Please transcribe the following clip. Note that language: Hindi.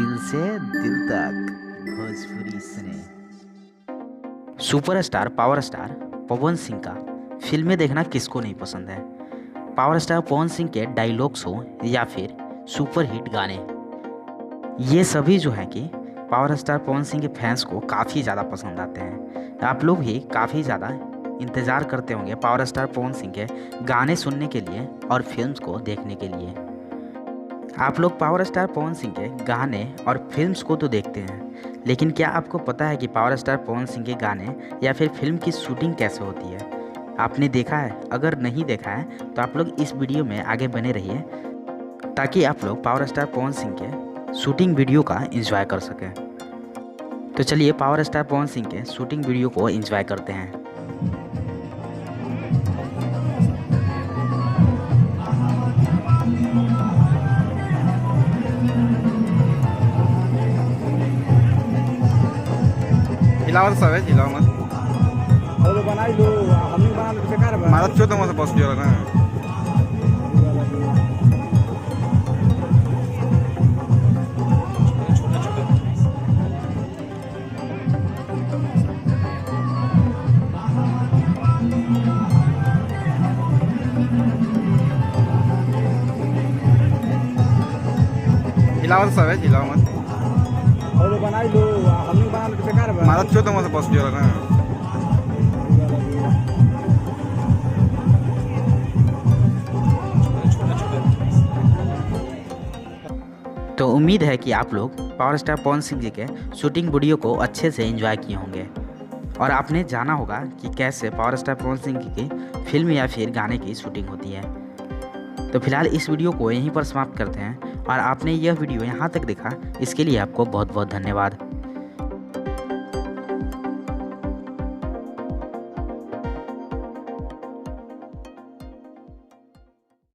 दिल से दिल तक भोजपुरी सुने। Superstar power star Pawan Singh का फिल्में देखना किसको नहीं पसंद है। पावर स्टार पवन सिंह के डायलॉग्स हो या फिर सुपर हिट गाने, ये सभी जो है कि पावर स्टार पवन सिंह के फैंस को काफ़ी ज़्यादा पसंद आते हैं। आप लोग भी काफ़ी ज़्यादा इंतज़ार करते होंगे पावर स्टार पवन सिंह के गाने सुनने के लिए और फिल्म्स को देखने के लिए। आप लोग पावर स्टार पवन सिंह के गाने और फिल्म्स को तो देखते हैं, लेकिन क्या आपको पता है कि पावर स्टार पवन सिंह के गाने या फिर फिल्म की शूटिंग कैसे होती है? आपने देखा है? अगर नहीं देखा है तो आप लोग इस वीडियो में आगे बने रहिए ताकि आप लोग पावर स्टार पवन सिंह के शूटिंग वीडियो का एंजॉय कर सकें। तो चलिए पावर स्टार पवन सिंह के शूटिंग वीडियो को एंजॉय करते हैं। हिलावत सब है, हिलाव मत। और बनाई लो, हमने बना लो बेकार बा। मारा चो तो मत बस दियो ना। हिलावत सब है, हिलाव मत। और बनाई लो, हमने बना लो बेकार बा। मारा चो तो मत बस दियो ना। तो उम्मीद है कि आप लोग पावर स्टार पवन सिंह जी के शूटिंग वीडियो को अच्छे से एंजॉय किए होंगे और आपने जाना होगा कि कैसे पावर स्टार पवन सिंह जी की फिल्म या फिर गाने की शूटिंग होती है। तो फिलहाल इस वीडियो को यहीं पर समाप्त करते हैं और आपने यह वीडियो यहाँ तक देखा, इसके लिए आपको बहुत बहुत धन्यवाद।